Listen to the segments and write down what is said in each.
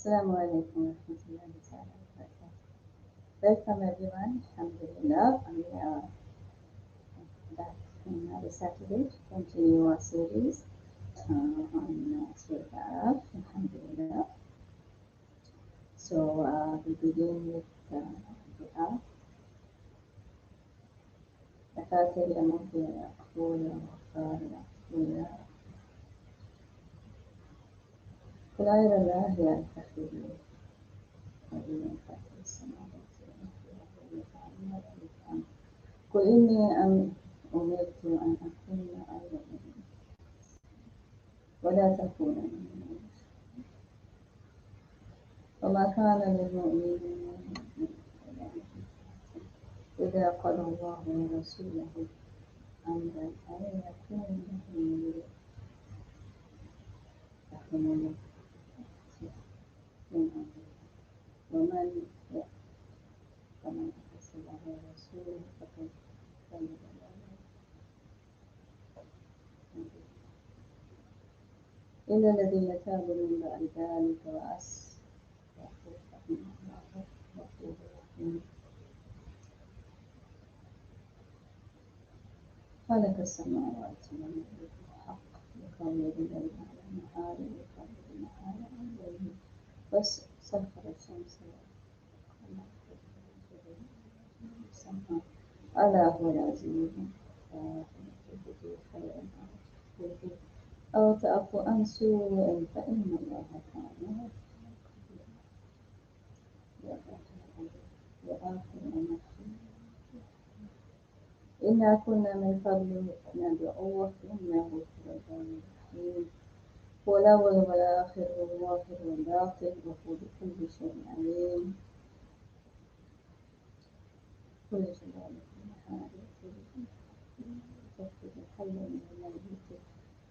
Assalamu alaikum wa rahmatullahi ta'ala wa barakatuh. Welcome everyone. Alhamdulillah. We are back on another Saturday to continue our series on Surah A'raf. Alhamdulillah. So we begin with dua. Al-Fatiha ya Rabbi ya Ghafur ya Ghaffar ya Ghafur ya قل غير الله يا الفخر قل فاتر السماوات والأرض قل إني أمرت أن أكون أول المؤمنين ولا تكونن من المشركين وما كان للمؤمنين إذا قضى الله ورسوله أمرا أن يكون لهم من ومن عصى الله ورسوله فقد ضل ضلالا إلا الذين تابوا من بعد ذلك وأصلحوا فإن الله غفور رحيم خلق السماوات والأرض بالحق يقلب الليل على النهار ويقلب النهار على الليل وسخر الشمس والقمر والسماء ألا هو العزيز أو تعفو عن سوء فإن الله كان وآخر أمر إنا كنا من قبل ندعوه إنه هو البر الرحيم هو الأول والآخر والظاهر والباطن وهو بكل شيء عليم كل شيء عليم تخرج الحي من الميت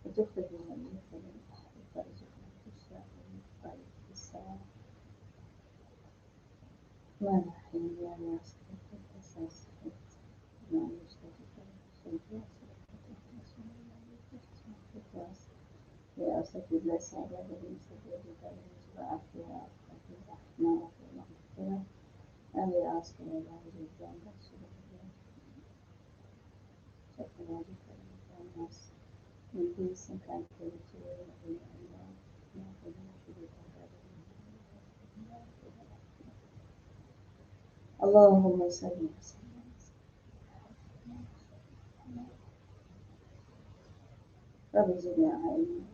وتخرج الميت من الحي وترزق من تشاء وتقدر في الساعة ما نحن يا ناس الأساس ما نشترك يا أساتذة لا سعادة بالنسبة للعافية والرحمة والمغفرة and we ask for Allah to grant us technological us in peace and tranquility اللهم صل وسلم رب زدنا علما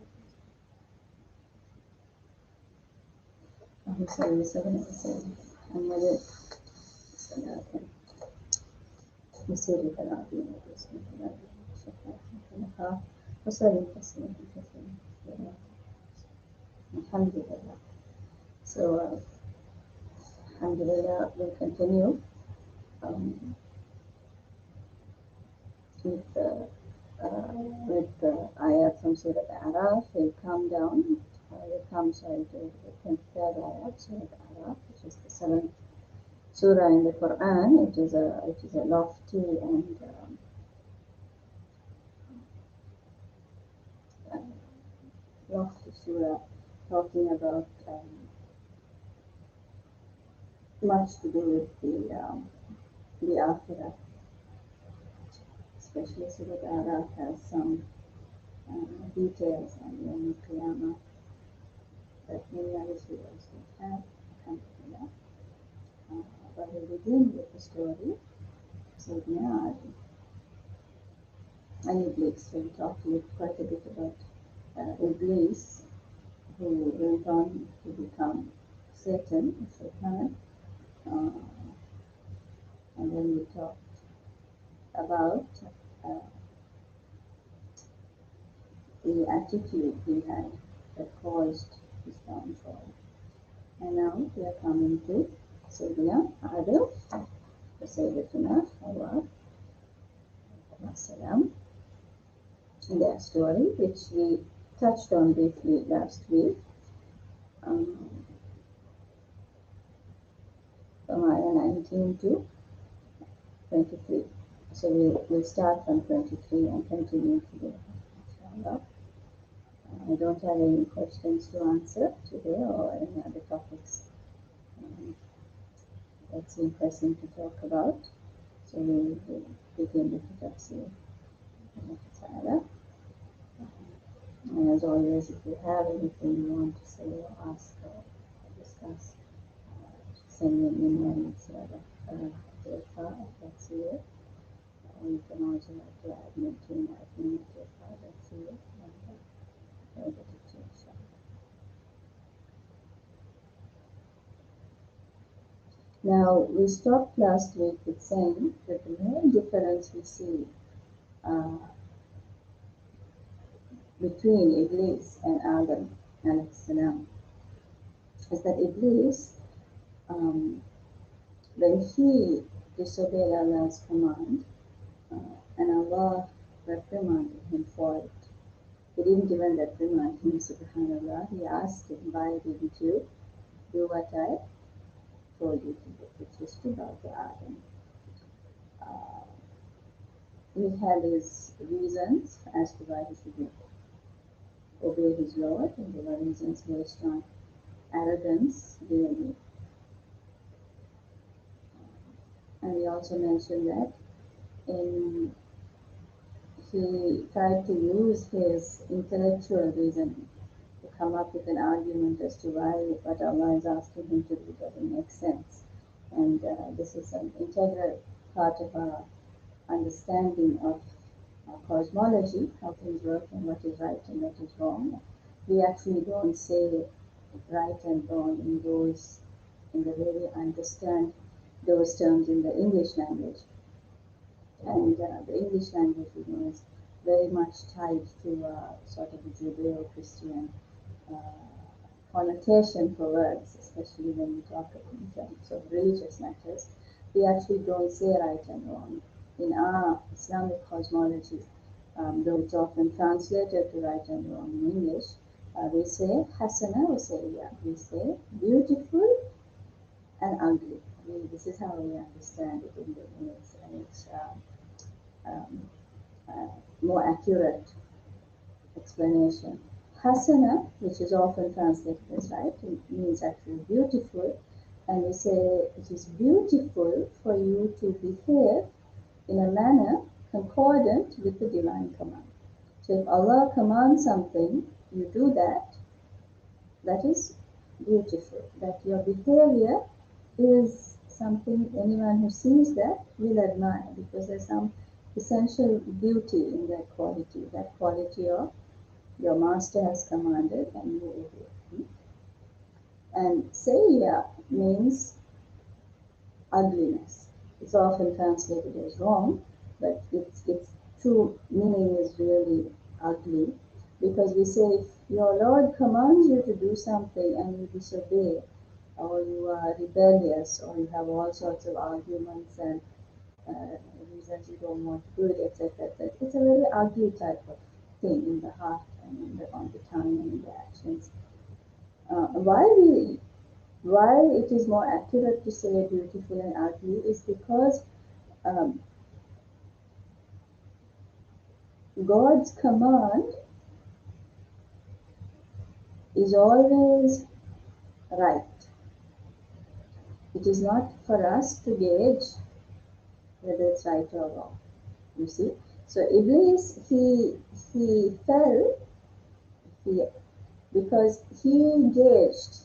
اللهم صل وسلم محمد صلاة بسيرك العظيم وباسمك العظيم وشفاعتك وسلم تسليما كثيرا الحمد لله. So Alhamdulillah, we'll continue with the ayat from Surah A'raf. We'll come down, we'll come to the 23rd ayat, Surah A'raf, which is the 7th surah in the Quran. It is a lofty and lofty surah talking about much to do with the Akhirah. Especially Surah A'raf has some details on Yawm al-Qiyamah that many other surahs don't have, alhamdulillah. But we begin with the story of Sayyidina Ali. And Iblis, we talked quite a bit about Iblis, who went on to become Satan, Shaitan. And then we talked about the attitude he had that caused his downfall. And now we are coming to Sayyidina Adam, the Sayyidatuna Hawwa, in their story, which we touched on briefly last week, from ayah 19 to 23. So we'll start from 23 and continue today, inshallah. I don't have any questions to answer today or any other topics that seem pressing to talk about. So we will begin with the tafsir. And as always, if you have anything you want to say or ask or discuss, send me an email at Irfa'a, that's here. Or you can also write to admin team at Irfa'a, that's here. And we'll get it to you, inshallah. Now, we stopped last week with saying that the main difference we see between Iblis and Adam salam is that Iblis, when he disobeyed Allah's command, and Allah reprimanded him for it, he didn't even reprimand him, subhanAllah. He asked him, why didn't you do what I told you to do, which was to bow to Adam. He had his reasons as to why he should obey his Lord, and there were reasons based on arrogance, really. And we also mentioned that he tried to use his intellectual reasoning to come up with an argument as to why what Allah is asking him to do doesn't make sense. And this is an integral part of our understanding of cosmology, how things work and what is right and what is wrong. We actually don't say right and wrong in the way we understand those terms in the English language. And the English language, is very much tied to sort of a Judeo-Christian connotation for words, especially when we talk in terms of religious matters. We actually don't say right and wrong. In our Islamic cosmology, though it's often translated to right and wrong in English, we say hasana or sayya. We say beautiful and ugly. This is how we understand it in its more accurate explanation. Hasana, which is often translated as right, it means actually beautiful, and we say it is beautiful for you to behave in a manner concordant with the divine command. So if Allah commands something, you do that, that is beautiful. That your behavior is something anyone who sees that will admire, because there's some essential beauty in that quality of your master has commanded and you obey. And sayya means ugliness. It's often translated as wrong, but its true meaning is really ugly, because we say if your Lord commands you to do something and you disobey, or you are rebellious, or you have all sorts of arguments and reasons you don't want to do it, etc., it's a very ugly type of thing in the heart and on the tongue and in the actions. Why it is more accurate to say beautiful and ugly is because God's command is always right. It is not for us to gauge whether it's right or wrong. You see? So Iblis, he fell because he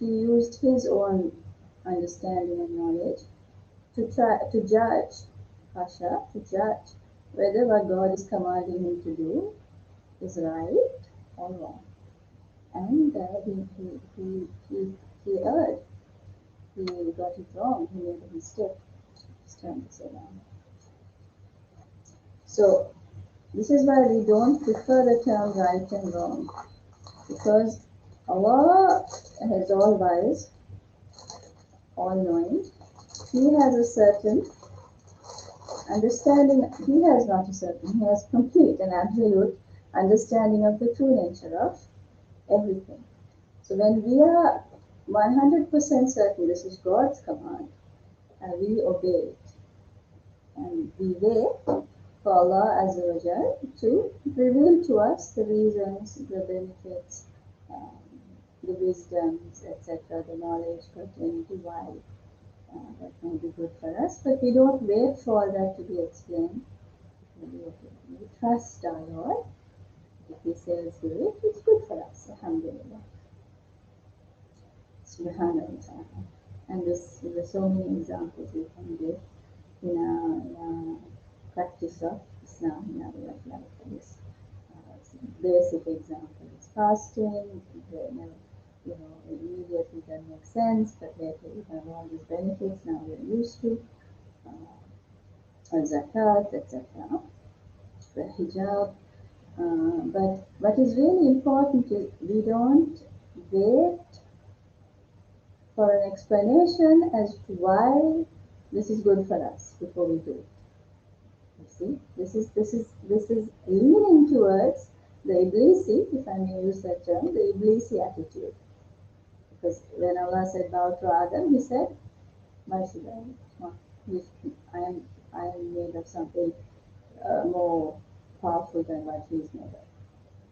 used his own understanding and knowledge to judge whether what God is commanding him to do is right or wrong. And he erred. He got it wrong. He made a mistake. Just turn this around. So this is why we don't prefer the term right and wrong, because Allah is all wise, all knowing. He has a certain understanding. He has complete and absolute understanding of the true nature of everything. So when we are 100% certain this is God's command, and we obey it, and we wait for Allah Azza wa Jal to reveal to us the reasons, the benefits, um, the wisdoms, etc., the knowledge pertaining to why that may be good for us. But we don't wait for that to be explained. We trust our Lord. If He says do it, it's good for us. Alhamdulillah. Subhanahu wa ta'ala. And there's so many examples we can give in our practice of Islam, in our way of life. This basic example is fasting. Immediately that makes sense, but later we have all these benefits now we're used to. Zakat, etc. The hijab. But what is really important is we don't wait for an explanation as to why this is good for us before we do it. You see, this is leaning towards the Iblisi, if I may use that term, the Iblisi attitude. Because when Allah said bow to Adam, He said, why should I? No, I am made of something more powerful than what he is made of,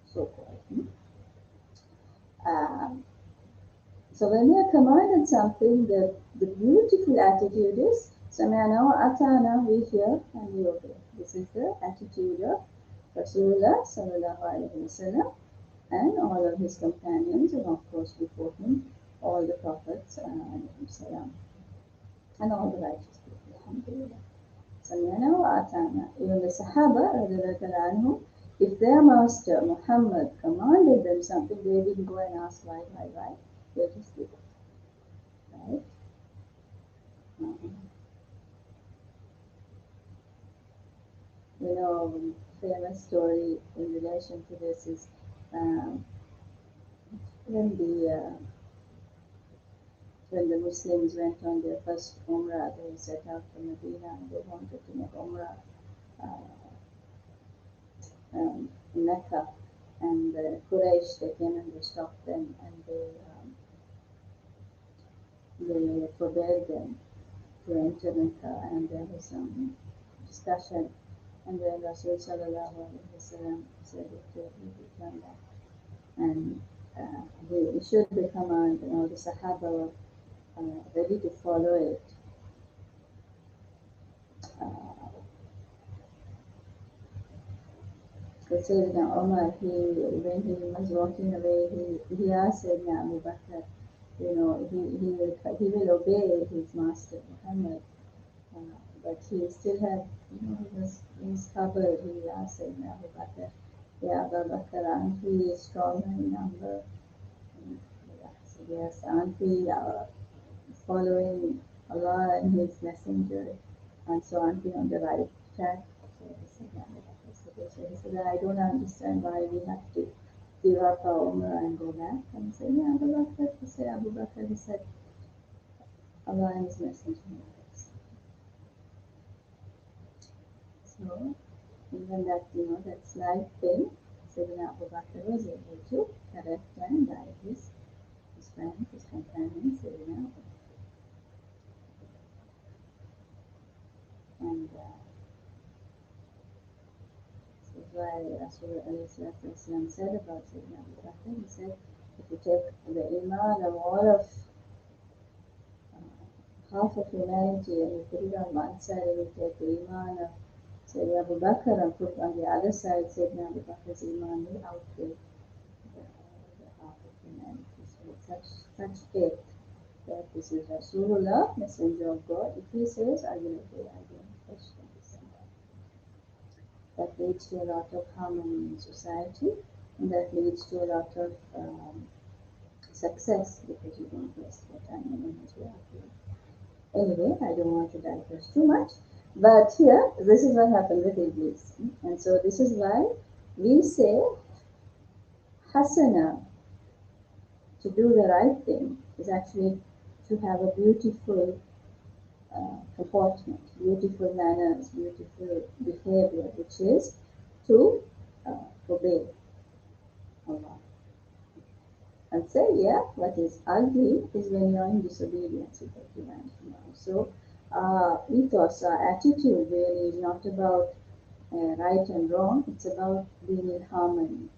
so called. So when we are commanded something, the beautiful attitude is Sami'na wa ata'na, we hear and we obey. This is the attitude of Rasulullah sallallahu alaihi wasallam and all of his companions, and of course before him all the prophets and all the righteous people. Alhamdulillah. Sami'na wa ata'na. Even the Sahaba, radiallahu anhu, if their master Muhammad commanded them something, they didn't go and ask why. They just did it. Right? Famous story in relation to this is when the Muslims went on their first Umrah. They set out from Medina and they wanted to make Umrah in Mecca, and the Quraysh, they came and they stopped them and they forbade them to enter Mecca, and there was some discussion, and then Rasul sallallahu alaihi wasallam said it to return back, and he issued the command, and all the Sahaba were ready to follow it. Sayyidina Omar, when he was walking away, he asked Sayyidina Abu Bakr, he will obey his master Muhammad, but he still had, he was in his cupboard. He asked Sayyidina Abu Bakr, Ya Abu Bakr, aren't we stronger in number? And he said, yes, aren't we following Allah and His Messenger, and so aren't we on the right track? So he said, I don't understand why we have to give up our Umrah and go back. And he said, yeah, Abu Bakr, he said, Allah and His Messenger. So even that, that slight thing, Sayyidina Abu Bakr was able to correct and guide his friends, his companions, Sayyidina Abu. And this is why Rasulullah said about Sayyidina Abu Bakr, he said, if you take the iman of all of half of humanity and you put it on one side, and you take the iman of Sayyidina Abu Bakr and put on the other side, Sayyidina Abu Bakr's iman will outweigh the half of humanity. So it's such faith that this is Rasulullah, Messenger of God. If he says, I will obey, I don't question this and that. That leads to a lot of harmony in society, and that leads to a lot of success, because you don't waste your time and energy arguing. Anyway, I don't want to digress too much, but here, this is what happened with Iblis. And so this is why we say hasana, to do the right thing, is actually to have a beautiful comportment, beautiful manners, beautiful behavior, which is to obey Allah. And say, yeah, what is ugly is when you're in disobedience with the command. So ethos, our attitude really is not about right and wrong, it's about being in harmony,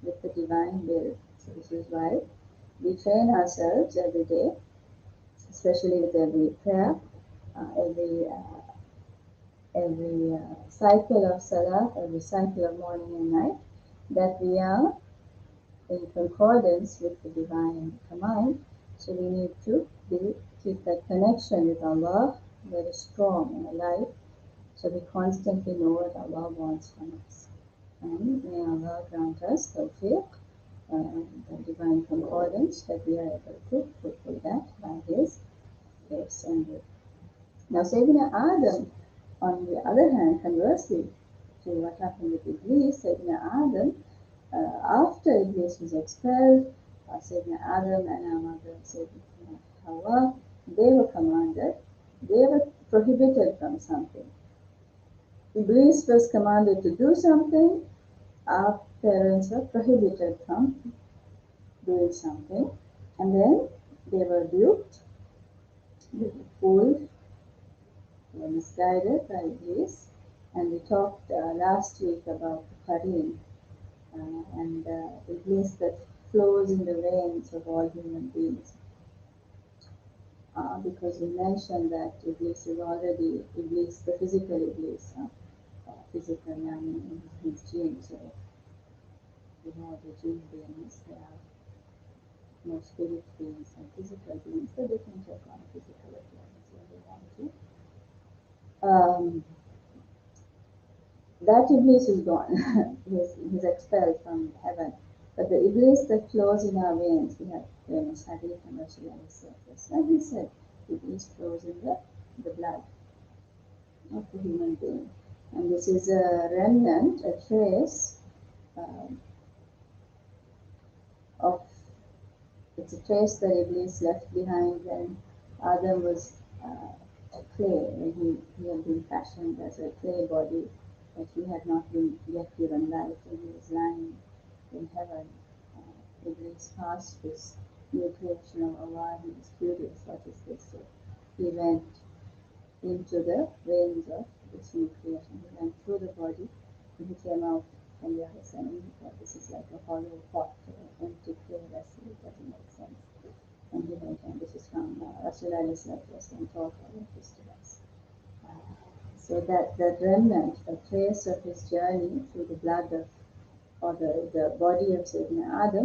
with the divine will. So this is why we train ourselves every day, especially with every prayer, every cycle of salah, every cycle of morning and night, that we are in concordance with the divine command. So we need to keep that connection with Allah very strong and alive, so we constantly know what Allah wants from us. And may Allah grant us tawfiq, the divine concordance, that we are able to fulfill that by His grace and will. Now, Sayyidina Adam, on the other hand, conversely to what happened with Iblis, Sayyidina Adam, after Iblis was expelled, Sayyidina Adam and our mother Sayyidina Hawwa, they were commanded, they were prohibited from something. Iblis was commanded to do something, our parents were prohibited from doing something, and then they were duped, they were fooled, they were misguided by Iblis. And we talked last week about the Qarin, and Iblis that flows in the veins of all human beings. Because we mentioned that Iblis is already Iblis, the physical Iblis, physical in his genes. So we know the gene beings, they are more spirit beings and physical beings, so they can take on physical appearance when they want to. That Iblis is gone. he's expelled from heaven. But the Iblis that flows in our veins, we have famous hadith and Rasulullah said this. And he said, Iblis flows in the blood of the human being. And this is a remnant, a trace of, it's a trace that Iblis left behind when Adam was clay, when he had been fashioned as a clay body, but he had not been yet given life, and he was lying in heaven. Iblis passed this new creation of Allah. He was curious, what is this? So he went into the veins of this new creation. He went through the body, and he came out from the other side. And he thought, this is like a hollow pot, an empty clay vessel. It doesn't make sense. And he went, and this is from Rasulullah and taught all of this to us. So that remnant, a trace of his journey through the blood of, or the body of Sayyidina Adam,